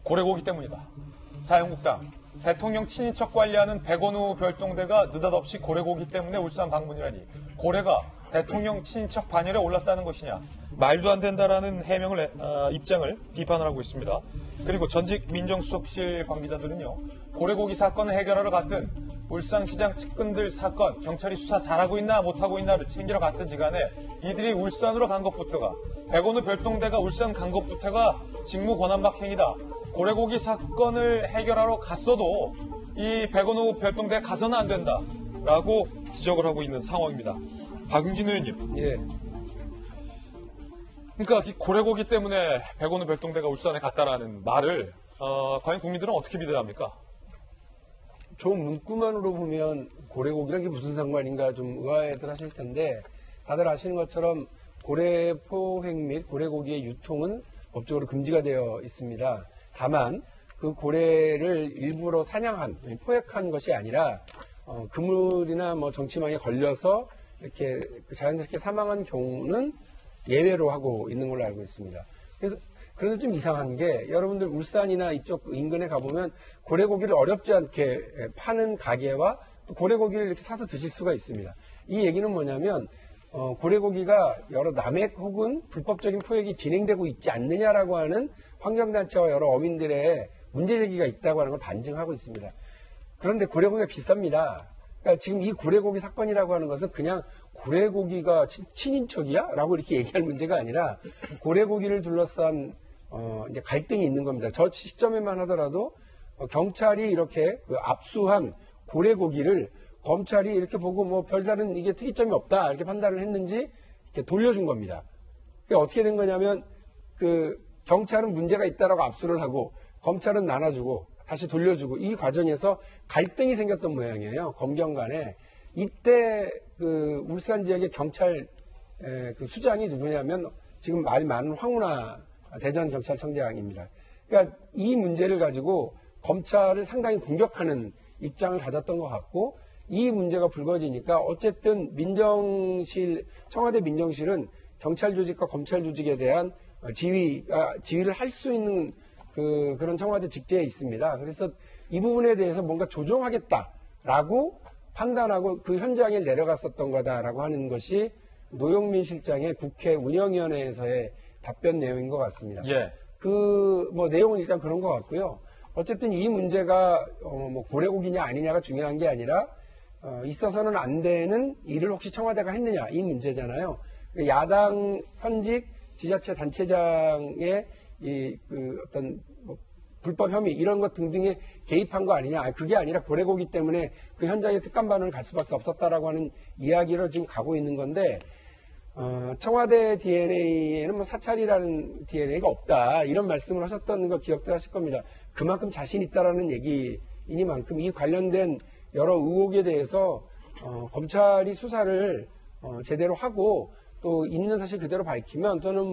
고래고기 때문이다. 자유한국당, 대통령 친인척 관리하는 백원우 별동대가 느닷없이 고래고기 때문에 울산 방문이라니 고래가 대통령 친인척 반열에 올랐다는 것이냐. 말도 안 된다라는 입장을 비판을 하고 있습니다. 그리고 전직 민정수석실 관계자들은요. 고래고기 사건을 해결하러 갔든 울산시장 측근들 사건 경찰이 수사 잘하고 있나 못하고 있나를 챙기러 갔든지 간에 이들이 울산으로 간 것부터가 백원우 별동대가 울산 간 것부터가 직무 권한박 행위다. 고래고기 사건을 해결하러 갔어도 이 백원우 별동대에 가서는 안 된다라고 지적을 하고 있는 상황입니다. 박용진 의원님. 예. 그러니까 이 고래고기 때문에 백원우 별동대가 울산에 갔다라는 말을 과연 국민들은 어떻게 믿어야 합니까? 좋은 문구만으로 보면 고래고기랑 이게 무슨 상관인가 좀 의아해들 하실 텐데 다들 아시는 것처럼 고래포획 및 고래고기의 유통은 법적으로 금지가 되어 있습니다. 다만 그 고래를 일부러 사냥한, 포획한 것이 아니라 그물이나 뭐 정치망에 걸려서 이렇게 자연스럽게 사망한 경우는 예외로 하고 있는 걸로 알고 있습니다. 그래서 좀 이상한 게 여러분들 울산이나 이쪽 인근에 가보면 고래고기를 어렵지 않게 파는 가게와 또 고래고기를 이렇게 사서 드실 수가 있습니다. 이 얘기는 뭐냐면 고래고기가 여러 남획 혹은 불법적인 포획이 진행되고 있지 않느냐라고 하는 환경단체와 여러 어민들의 문제제기가 있다고 하는 걸 반증하고 있습니다. 그런데 고래고기가 비쌉니다. 그러니까 지금 이 고래고기 사건이라고 하는 것은 그냥 고래고기가 친인척이야? 라고 이렇게 얘기할 문제가 아니라 고래고기를 둘러싼 이제 갈등이 있는 겁니다. 저 시점에만 하더라도 경찰이 이렇게 압수한 고래고기를 검찰이 이렇게 보고 뭐 별다른 이게 특이점이 없다 이렇게 판단을 했는지 이렇게 돌려준 겁니다. 그게 어떻게 된 거냐면 경찰은 문제가 있다라고 압수를 하고 검찰은 나눠주고 다시 돌려주고 이 과정에서 갈등이 생겼던 모양이에요. 검경 간에. 이때 울산 지역의 경찰 수장이 누구냐면 지금 말 많은 황운하 대전경찰청장입니다. 그러니까 이 문제를 가지고 검찰을 상당히 공격하는 입장을 가졌던 것 같고 이 문제가 불거지니까 어쨌든 청와대 민정실은 경찰 조직과 검찰 조직에 대한 지휘를 할 수 있는 그런 청와대 직제에 있습니다. 그래서 이 부분에 대해서 뭔가 조정하겠다라고 판단하고 그 현장에 내려갔었던 거다라고 하는 것이 노영민 실장의 국회 운영위원회에서의 답변 내용인 것 같습니다. 예. 내용은 일단 그런 것 같고요. 어쨌든 이 문제가 고래고기냐 아니냐가 중요한 게 아니라 있어서는 안 되는 일을 혹시 청와대가 했느냐 이 문제잖아요. 야당 현직 지자체 단체장의 어떤 불법 혐의 이런 것 등등에 개입한 거 아니냐. 그게 아니라 고래고기 때문에 그 현장에 특감반을 갈 수밖에 없었다라고 하는 이야기로 지금 가고 있는 건데 청와대 DNA에는 사찰이라는 DNA가 없다 이런 말씀을 하셨던 거 기억들 하실 겁니다. 그만큼 자신 있다라는 얘기이니만큼 이 관련된 여러 의혹에 대해서 검찰이 수사를 제대로 하고 또 있는 사실 그대로 밝히면 저는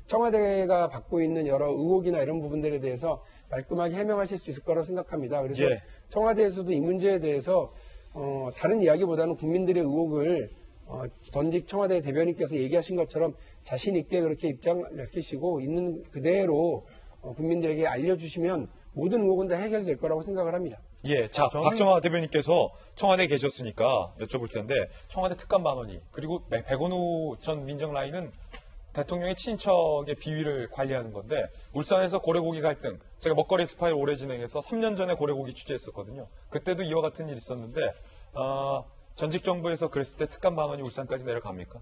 청와대가 받고 있는 여러 의혹이나 이런 부분들에 대해서 깔끔하게 해명하실 수 있을 거라고 생각합니다. 그래서 예. 청와대에서도 이 문제에 대해서 다른 이야기보다는 국민들의 의혹을 전직 청와대 대변인께서 얘기하신 것처럼 자신 있게 그렇게 입장을 밝히시고 있는 그대로 국민들에게 알려주시면 모든 의혹은 다 해결될 거라고 생각을 합니다. 예, 자, 박정화 대변인께서 청와대에 계셨으니까 여쭤볼 텐데 청와대 특감 만원이 그리고 백원우 전 민정라인은 대통령의 친인척의 비위를 관리하는 건데 울산에서 고래고기 갈등 제가 먹거리 엑스파일 오래 진행해서 3년 전에 고래고기 취재했었거든요. 그때도 이와 같은 일이 있었는데 전직 정부에서 그랬을 때 특감 만원이 울산까지 내려갑니까?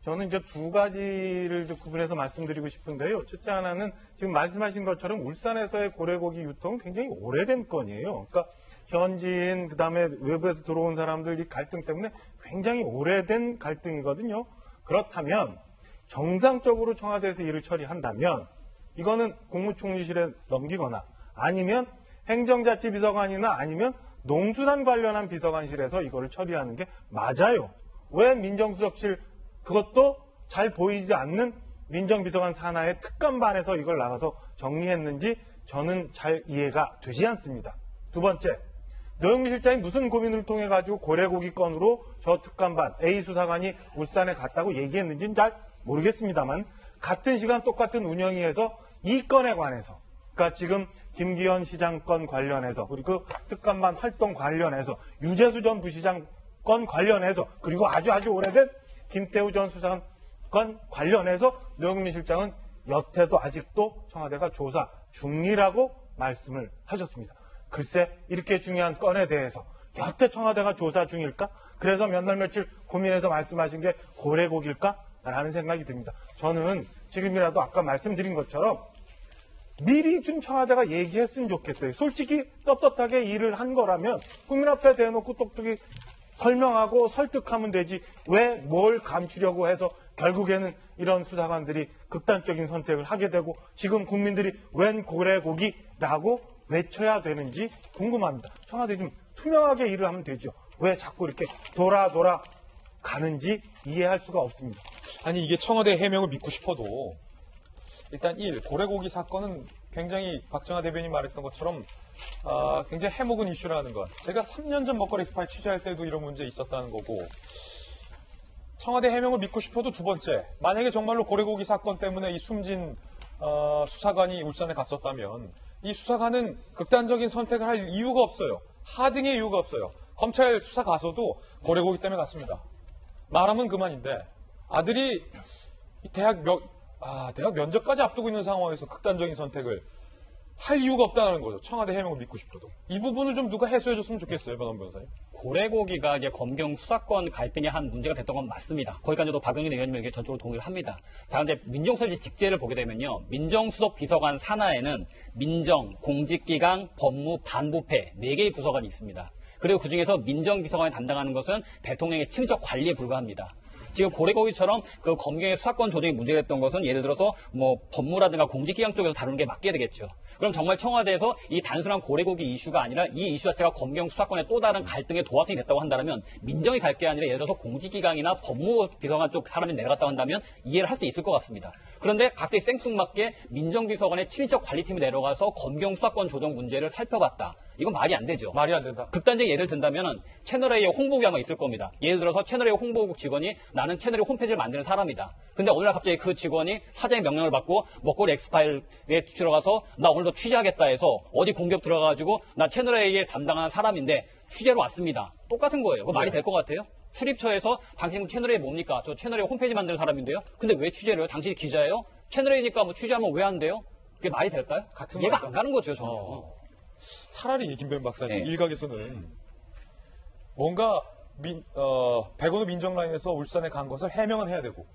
저는 이제 두 가지를 구분해서 말씀드리고 싶은데요. 첫째 하나는 지금 말씀하신 것처럼 울산에서의 고래고기 유통은 굉장히 오래된 건이에요. 그러니까 현지인 그다음에 외부에서 들어온 사람들 이 갈등 때문에 굉장히 오래된 갈등이거든요. 그렇다면 정상적으로 청와대에서 일을 처리한다면 이거는 국무총리실에 넘기거나 아니면 행정자치비서관이나 아니면 농수산 관련한 비서관실에서 이거를 처리하는 게 맞아요. 왜 민정수석실 그것도 잘 보이지 않는 민정비서관 산하의 특감반에서 이걸 나가서 정리했는지 저는 잘 이해가 되지 않습니다. 두 번째, 노영민 실장이 무슨 고민을 통해 가지고 고래고기 건으로 저 특감반 A 수사관이 울산에 갔다고 얘기했는지는 잘 모르겠습니다만 같은 시간 똑같은 운영위에서 이 건에 관해서 그러니까 지금 김기현 시장 건 관련해서 그리고 특감반 활동 관련해서 유재수 전 부시장 건 관련해서 그리고 아주 오래된 김태우 전 수사관 건 관련해서 노영민 실장은 여태도 아직도 청와대가 조사 중이라고 말씀을 하셨습니다. 글쎄 이렇게 중요한 건에 대해서 여태 청와대가 조사 중일까? 그래서 몇 날 며칠 고민해서 말씀하신 게 고래고기일까? 라는 생각이 듭니다. 저는 지금이라도 아까 말씀드린 것처럼 미리 좀 청와대가 얘기했으면 좋겠어요. 솔직히 떳떳하게 일을 한 거라면 국민 앞에 대놓고 똑똑히 설명하고 설득하면 되지 왜 뭘 감추려고 해서 결국에는 이런 수사관들이 극단적인 선택을 하게 되고 지금 국민들이 웬 고래고기라고 외쳐야 되는지 궁금합니다. 청와대 좀 투명하게 일을 하면 되죠. 왜 자꾸 이렇게 돌아 가는지 이해할 수가 없습니다. 아니 이게 청와대 해명을 믿고 싶어도 일단 고래고기 사건은 굉장히 박정하 대변인 말했던 것처럼 굉장히 해묵은 이슈라는 것. 제가 3년 전 먹거리 엑스파일 취재할 때도 이런 문제 있었다는 거고 청와대 해명을 믿고 싶어도 두 번째 만약에 정말로 고래고기 사건 때문에 이 숨진 수사관이 울산에 갔었다면 이 수사관은 극단적인 선택을 할 이유가 없어요. 하등의 이유가 없어요. 검찰 수사 가서도 고래고기 때문에 갔습니다. 말하면 그만인데 아들이 대학 면접까지 앞두고 있는 상황에서 극단적인 선택을 할 이유가 없다는 거죠. 청와대 해명을 믿고 싶어도. 이 부분을 좀 누가 해소해줬으면 좋겠어요, 변호사 변호사님. 고래고기가 이제 검경 수사권 갈등의 한 문제가 됐던 건 맞습니다. 거기까지도 박영진 의원님에게 전적으로 동의를 합니다. 자, 이제 민정수석의 직제를 보게 되면요. 민정수석 비서관 산하에는 민정, 공직기강, 법무, 반부패 4개의 부서관이 있습니다. 그리고 그중에서 민정비서관이 담당하는 것은 대통령의 친인척 관리에 불과합니다. 지금 고래고기처럼 그 검경의 수사권 조정이 문제가 됐던 것은 예를 들어서 뭐 법무라든가 공직기강 쪽에서 다루는 게 맞게 되겠죠. 그럼 정말 청와대에서 이 단순한 고래고기 이슈가 아니라 이 이슈 자체가 검경 수사권의 또 다른 갈등의 도화선이 됐다고 한다면 민정이 갈 게 아니라 예를 들어서 공직기강이나 법무비서관 쪽 사람이 내려갔다고 한다면 이해를 할 수 있을 것 같습니다. 그런데 갑자기 생뚱맞게 민정비서관의 친인척 관리팀이 내려가서 검경 수사권 조정 문제를 살펴봤다. 이건 말이 안 되죠. 말이 안 된다. 극단적인 예를 든다면 채널A의 홍보국이 아마 있을 겁니다. 예를 들어서 채널A 홍보국 직원이 나는 채널A 홈페이지를 만드는 사람이다. 근데 어느 날 갑자기 그 직원이 사장의 명령을 받고 먹거리 엑스파일에 들어가서 나 오늘도 취재하겠다 해서 어디 공격 들어가가지고 나 채널A에 담당하는 사람인데 취재로 왔습니다. 똑같은 거예요. 그거 말이 될 것 같아요? 출입처에서 당신 채널A 뭡니까? 저 채널A 홈페이지 만드는 사람인데요. 근데 왜 취재를 해요? 당신이 기자예요? 채널A니까 뭐 취재하면 왜 안 돼요? 그게 말이 될까요? 같은 이해가 말이다. 안 가는 거죠, 저는. 차라리 김병 박사님 네. 일각에서는 뭔가 백원우 민정라인에서 울산에 간 것을 해명은 해야 되고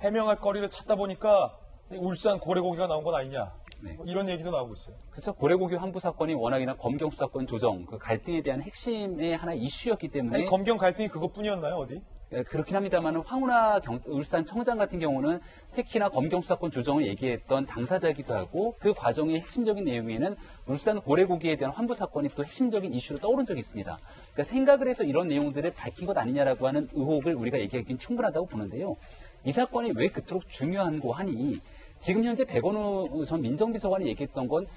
해명할 거리를 찾다 보니까 울산 고래고기가 나온 건 아니냐 네. 뭐 이런 얘기도 나오고 있어요. 그렇죠. 고래고기 환부 사건이 워낙이나 검경 수사권 조정 그 갈등에 대한 핵심의 하나의 이슈였기 때문에 아니, 검경 갈등이 그것뿐이었나요 어디? 그렇긴 합니다만 황운하 울산 청장 같은 경우는 특히나 검경 수사권 조정을 얘기했던 당사자이기도 하고 그 과정의 핵심적인 내용에는 울산 고래고기에 대한 환부 사건이 또 핵심적인 이슈로 떠오른 적이 있습니다. 그러니까 생각을 해서 이런 내용들을 밝힌 것 아니냐라고 하는 의혹을 우리가 얘기하기는 충분하다고 보는데요. 이 사건이 왜 그토록 중요한고 하니 지금 현재 백원우 전 민정비서관이 얘기했던 건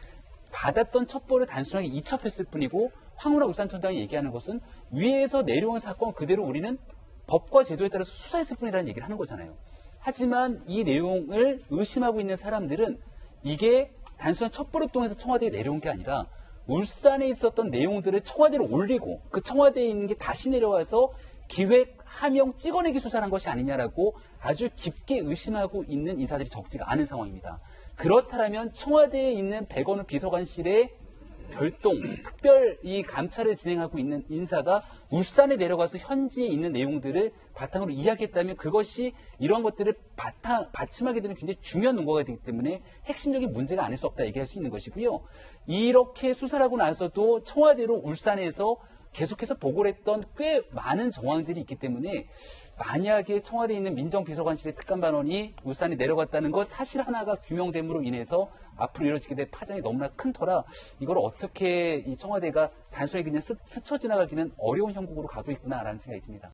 받았던 첩보를 단순하게 이첩했을 뿐이고 황운하 울산청장이 얘기하는 것은 위에서 내려온 사건 그대로 우리는 법과 제도에 따라서 수사했을 뿐이라는 얘기를 하는 거잖아요. 하지만 이 내용을 의심하고 있는 사람들은 이게 단순한 첩보를 통해서 청와대에 내려온 게 아니라 울산에 있었던 내용들을 청와대로 올리고 그 청와대에 있는 게 다시 내려와서 기획, 하명, 찍어내기 수사를 한 것이 아니냐라고 아주 깊게 의심하고 있는 인사들이 적지가 않은 상황입니다. 그렇다면 청와대에 있는 백원우 비서관실에 별동, 특별 이 감찰을 진행하고 있는 인사가 울산에 내려가서 현지에 있는 내용들을 바탕으로 이야기했다면 그것이 이러한 것들을 받침하게 되는 굉장히 중요한 논거가 되기 때문에 핵심적인 문제가 아닐 수 없다 얘기할 수 있는 것이고요. 이렇게 수사를 하고 나서도 청와대로 울산에서 계속해서 보고를 했던 꽤 많은 정황들이 있기 때문에 만약에 청와대에 있는 민정비서관실의 특감반원이 울산에 내려갔다는 것 사실 하나가 규명됨으로 인해서 앞으로 이루어지게 될 파장이 너무나 큰 터라 이걸 어떻게 이 청와대가 단순하게 그냥 스쳐 지나가기는 어려운 형국으로 가고 있구나라는 생각이 듭니다.